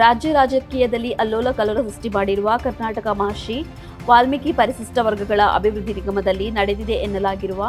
ರಾಜ್ಯ ರಾಜಕೀಯದಲ್ಲಿ ಅಲ್ಲೋಲ ಕಲ್ಲೋಲ ಸೃಷ್ಟಿ ಮಾಡಿರುವ ಕರ್ನಾಟಕ ಮಹರ್ಷಿ ವಾಲ್ಮೀಕಿ ಪರಿಶಿಷ್ಟ ವರ್ಗಗಳ ಅಭಿವೃದ್ಧಿ ನಿಗಮದಲ್ಲಿ ನಡೆದಿದೆ ಎನ್ನಲಾಗಿರುವ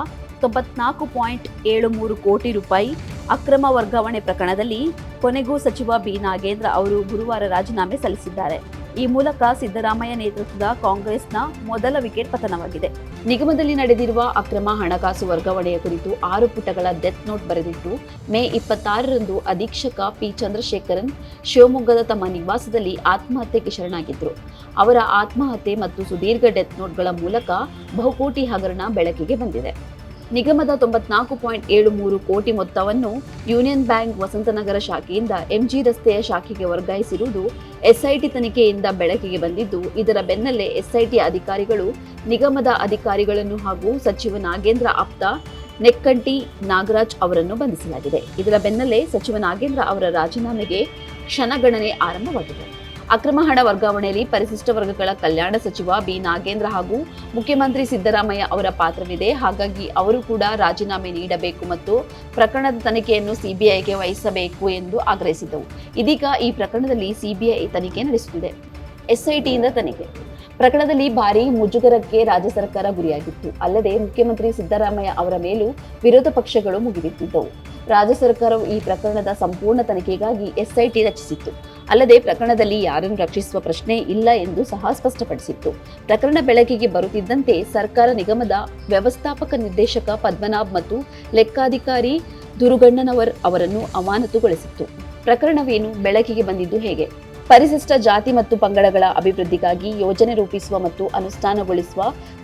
94.73 ಕೋಟಿ ರೂಪಾಯಿ ಅಕ್ರಮ ವರ್ಗಾವಣೆ ಪ್ರಕರಣದಲ್ಲಿ ಕೊನೆಗೂ ಸಚಿವ ಬಿ ನಾಗೇಂದ್ರ ಅವರು ಗುರುವಾರ ರಾಜೀನಾಮೆ ಸಲ್ಲಿಸಿದ್ದಾರೆ. ಈ ಮೂಲಕ ಸಿದ್ದರಾಮಯ್ಯ ನೇತೃತ್ವದ ಕಾಂಗ್ರೆಸ್ನ ಮೊದಲ ವಿಕೆಟ್ ಪತನವಾಗಿದೆ. ನಿಗಮದಲ್ಲಿ ನಡೆದಿರುವ ಅಕ್ರಮ ಹಣಕಾಸು ವರ್ಗಾವಣೆಯ ಕುರಿತು 6 ಪುಟಗಳ ಡೆತ್ ನೋಟ್ ಬರೆದಿಟ್ಟು ಮೇ 26ರಂದು ಅಧೀಕ್ಷಕ ಪಿ ಚಂದ್ರಶೇಖರನ್ ಶಿವಮೊಗ್ಗದ ತಮ್ಮ ನಿವಾಸದಲ್ಲಿ ಆತ್ಮಹತ್ಯೆಗೆ ಶರಣಾಗಿದ್ದರು. ಅವರ ಆತ್ಮಹತ್ಯೆ ಮತ್ತು ಸುದೀರ್ಘ ಡೆತ್ ನೋಟ್ಗಳ ಮೂಲಕ ಬಹುಕೋಟಿ ಹಗರಣ ಬೆಳಕಿಗೆ ಬಂದಿದೆ. ನಿಗಮದ 94.73 ಕೋಟಿ ಮೊತ್ತವನ್ನು ಯೂನಿಯನ್ ಬ್ಯಾಂಕ್ ವಸಂತನಗರ ಶಾಖೆಯಿಂದ ಎಂಜಿ ರಸ್ತೆಯ ಶಾಖೆಗೆ ವರ್ಗಾಯಿಸಿರುವುದು ಎಸ್ಐಟಿ ತನಿಖೆಯಿಂದ ಬೆಳಕಿಗೆ ಬಂದಿದ್ದು, ಇದರ ಬೆನ್ನಲ್ಲೇ ಎಸ್ಐಟಿ ಅಧಿಕಾರಿಗಳು ನಿಗಮದ ಅಧಿಕಾರಿಗಳನ್ನು ಹಾಗೂ ಸಚಿವ ನಾಗೇಂದ್ರ ಆಪ್ತ ನೆಕ್ಕಂಟಿ ನಾಗರಾಜ್ ಅವರನ್ನು ಬಂಧಿಸಲಾಗಿದೆ. ಇದರ ಬೆನ್ನಲ್ಲೇ ಸಚಿವ ನಾಗೇಂದ್ರ ಅವರ ರಾಜೀನಾಮೆಗೆ ಕ್ಷಣಗಣನೆ ಆರಂಭವಾಗಿದೆ. ಅಕ್ರಮ ಹಣ ವರ್ಗಾವಣೆಯಲ್ಲಿ ಪರಿಶಿಷ್ಟ ವರ್ಗಗಳ ಕಲ್ಯಾಣ ಸಚಿವ ಬಿ ನಾಗೇಂದ್ರ ಹಾಗೂ ಮುಖ್ಯಮಂತ್ರಿ ಸಿದ್ದರಾಮಯ್ಯ ಅವರ ಪಾತ್ರವಿದೆ. ಹಾಗಾಗಿ ಅವರು ಕೂಡ ರಾಜೀನಾಮೆ ನೀಡಬೇಕು ಮತ್ತು ಪ್ರಕರಣದ ತನಿಖೆಯನ್ನು ಸಿಬಿಐಗೆ ವಹಿಸಬೇಕು ಎಂದು ಆಗ್ರಹಿಸಿದ್ದವು. ಇದೀಗ ಈ ಪ್ರಕರಣದಲ್ಲಿ ಸಿಬಿಐ ತನಿಖೆ ನಡೆಸುತ್ತಿದೆ. ಎಸ್ಐಟಿಯಿಂದ ತನಿಖೆ ಪ್ರಕರಣದಲ್ಲಿ ಭಾರೀ ಮುಜುಗರಕ್ಕೆ ರಾಜ್ಯ ಸರ್ಕಾರ ಗುರಿಯಾಗಿತ್ತು. ಅಲ್ಲದೆ ಮುಖ್ಯಮಂತ್ರಿ ಸಿದ್ದರಾಮಯ್ಯ ಅವರ ಮೇಲೂ ವಿರೋಧ ಪಕ್ಷಗಳು ಮುಗಿಬಿದ್ದಿದ್ದವು. ರಾಜ್ಯ ಸರ್ಕಾರವು ಈ ಪ್ರಕರಣದ ಸಂಪೂರ್ಣ ತನಿಖೆಗಾಗಿ ಎಸ್ಐಟಿ ರಚಿಸಿತ್ತು. ಅಲ್ಲದೆ ಪ್ರಕರಣದಲ್ಲಿ ಯಾರನ್ನು ರಕ್ಷಿಸುವ ಪ್ರಶ್ನೆ ಇಲ್ಲ ಎಂದು ಸಹ ಸ್ಪಷ್ಟಪಡಿಸಿತ್ತು. ಪ್ರಕರಣ ಬೆಳಕಿಗೆ ಬರುತ್ತಿದ್ದಂತೆ ಸರ್ಕಾರ ನಿಗಮದ ವ್ಯವಸ್ಥಾಪಕ ನಿರ್ದೇಶಕ ಪದ್ಮನಾಭ್ ಮತ್ತು ಲೆಕ್ಕಾಧಿಕಾರಿ ದುರುಗಣ್ಣನವರ್ ಅವರನ್ನು ಅಮಾನತುಗೊಳಿಸಿತ್ತು. ಪ್ರಕರಣವೇನು, ಬೆಳಕಿಗೆ ಬಂದಿದ್ದು ಹೇಗೆ? ಪರಿಶಿಷ್ಟ ಜಾತಿ ಮತ್ತು ಪಂಗಡಗಳ ಅಭಿವೃದ್ಧಿಗಾಗಿ ಯೋಜನೆ ರೂಪಿಸುವ ಮತ್ತು ಅನುಷ್ಠಾನಗೊಳಿಸುವ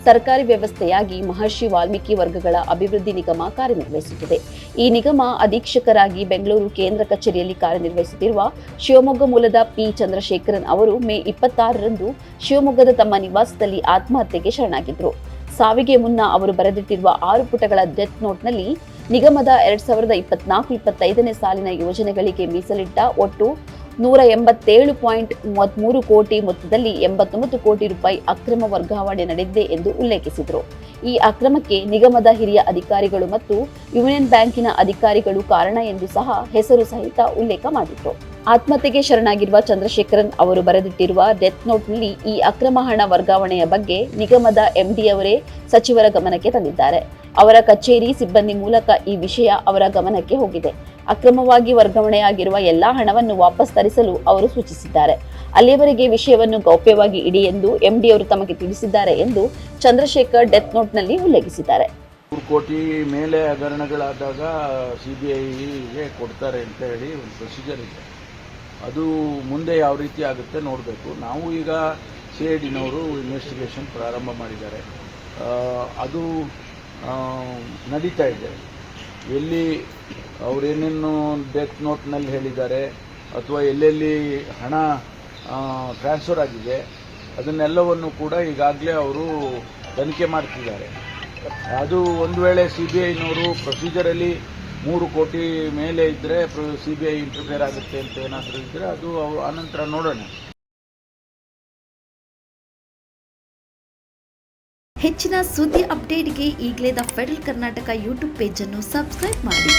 ಸರ್ಕಾರಿ ವ್ಯವಸ್ಥೆಯಾಗಿ ಮಹರ್ಷಿ ವಾಲ್ಮೀಕಿ ವರ್ಗಗಳ ಅಭಿವೃದ್ಧಿ ನಿಗಮ ಕಾರ್ಯನಿರ್ವಹಿಸುತ್ತದೆ. ಈ ನಿಗಮ ಅಧೀಕ್ಷಕರಾಗಿ ಬೆಂಗಳೂರು ಕೇಂದ್ರ ಕಚೇರಿಯಲ್ಲಿ ಕಾರ್ಯನಿರ್ವಹಿಸುತ್ತಿರುವ ಶಿವಮೊಗ್ಗ ಮೂಲದ ಪಿ ಚಂದ್ರಶೇಖರನ್ ಅವರು ಮೇ 26ರಂದು ಶಿವಮೊಗ್ಗದ ತಮ್ಮ ನಿವಾಸದಲ್ಲಿ ಆತ್ಮಹತ್ಯೆಗೆ ಶರಣಾಗಿದ್ದರು. ಸಾವಿಗೆ ಮುನ್ನ ಅವರು ಬರೆದಿಟ್ಟಿರುವ 6 ಪುಟಗಳ ಡೆತ್ ನೋಟ್ನಲ್ಲಿ ನಿಗಮದ 2024-25ನೇ ಸಾಲಿನ ಯೋಜನೆಗಳಿಗೆ ಮೀಸಲಿಟ್ಟ ಒಟ್ಟು 187.33 ಕೋಟಿ ಮೊತ್ತದಲ್ಲಿ 89 ಕೋಟಿ ರೂಪಾಯಿ ಅಕ್ರಮ ವರ್ಗಾವಣೆ ನಡೆದಿದೆ ಎಂದು ಉಲ್ಲೇಖಿಸಿದರು. ಈ ಅಕ್ರಮಕ್ಕೆ ನಿಗಮದ ಹಿರಿಯ ಅಧಿಕಾರಿಗಳು ಮತ್ತು ಯೂನಿಯನ್ ಬ್ಯಾಂಕಿನ ಅಧಿಕಾರಿಗಳು ಕಾರಣ ಎಂದು ಸಹ ಹೆಸರು ಸಹಿತ ಉಲ್ಲೇಖ ಮಾಡಿದ್ರು. ಆತ್ಮಹತ್ಯೆಗೆ ಶರಣಾಗಿರುವ ಚಂದ್ರಶೇಖರನ್ ಅವರು ಬರೆದಿಟ್ಟಿರುವ ಡೆತ್ ನೋಟ್ನಲ್ಲಿ ಈ ಅಕ್ರಮ ಹಣ ವರ್ಗಾವಣೆಯ ಬಗ್ಗೆ ನಿಗಮದ ಎಂಡಿಯವರೇ ಸಚಿವರ ಗಮನಕ್ಕೆ ತಂದಿದ್ದಾರೆ. ಅವರ ಕಚೇರಿ ಸಿಬ್ಬಂದಿ ಮೂಲಕ ಈ ವಿಷಯ ಅವರ ಗಮನಕ್ಕೆ ಹೋಗಿದೆ. ಅಕ್ರಮವಾಗಿ ವರ್ಗಾವಣೆಯಾಗಿರುವ ಎಲ್ಲಾ ಹಣವನ್ನು ವಾಪಸ್ ತರಿಸಲು ಅವರು ಸೂಚಿಸಿದ್ದಾರೆ. ಅಲ್ಲಿಯವರೆಗೆ ವಿಷಯವನ್ನು ಗೌಪ್ಯವಾಗಿ ಇಡಿ ಎಂದು ಎಂಡಿಯವರು ತಮಗೆ ತಿಳಿಸಿದ್ದಾರೆ ಎಂದು ಚಂದ್ರಶೇಖರ್ ಡೆತ್ ನೋಟ್ನಲ್ಲಿ ಉಲ್ಲೇಖಿಸಿದ್ದಾರೆ. 3 ಕೋಟಿ ಮೇಲೆ ಹಗರಣಗಳಾದಾಗ ಸಿಬಿಐಗೆ ಕೊಡ್ತಾರೆ ಅಂತ ಹೇಳಿ ಒಂದು ಪ್ರೊಸೀಜರ್ ಇದೆ. ಅದು ಮುಂದೆ ಯಾವ ರೀತಿ ಆಗುತ್ತೆ ನೋಡಬೇಕು. ನಾವು ಈಗ ಸಿಐಡಿನವರು ಇನ್ವೆಸ್ಟಿಗೇಷನ್ ಪ್ರಾರಂಭ ಮಾಡಿದ್ದಾರೆ. ಅದು ನಡೀತಾ ಇದೆ. ಎಲ್ಲಿ ಅವರೇನೇನು ಡೆತ್ ನೋಟ್ನಲ್ಲಿ ಹೇಳಿದ್ದಾರೆ ಅಥವಾ ಎಲ್ಲೆಲ್ಲಿ ಹಣ ಟ್ರಾನ್ಸ್ಫರ್ ಆಗಿದೆ ಅದನ್ನೆಲ್ಲವನ್ನು ಕೂಡ ಈಗಾಗಲೇ ಅವರು ತನಿಖೆ ಮಾಡ್ತಿದ್ದಾರೆ. ಅದು ಒಂದು ವೇಳೆ ಸಿಬಿಐನವರು ಪ್ರೊಸೀಜರಲ್ಲಿ 3 ಕೋಟಿ ಮೇಲೆ ಇದ್ದರೆ ಸಿಬಿಐ ಇಂಟರ್ಫಿಯರ್ ಆಗುತ್ತೆ ಅಂತ ಏನಾದರೂ ಇದ್ದರೆ ಅದು ಆನಂತರ ನೋಡೋಣ. ಹೆಚ್ಚಿನ ಸುದ್ದಿ ಅಪ್ಡೇಟ್ಗೆ ಈಗಲೇ the federal Karnataka YouTube page ಅನ್ನು ಸಬ್ಸ್ಕ್ರೈಬ್ ಮಾಡಿ.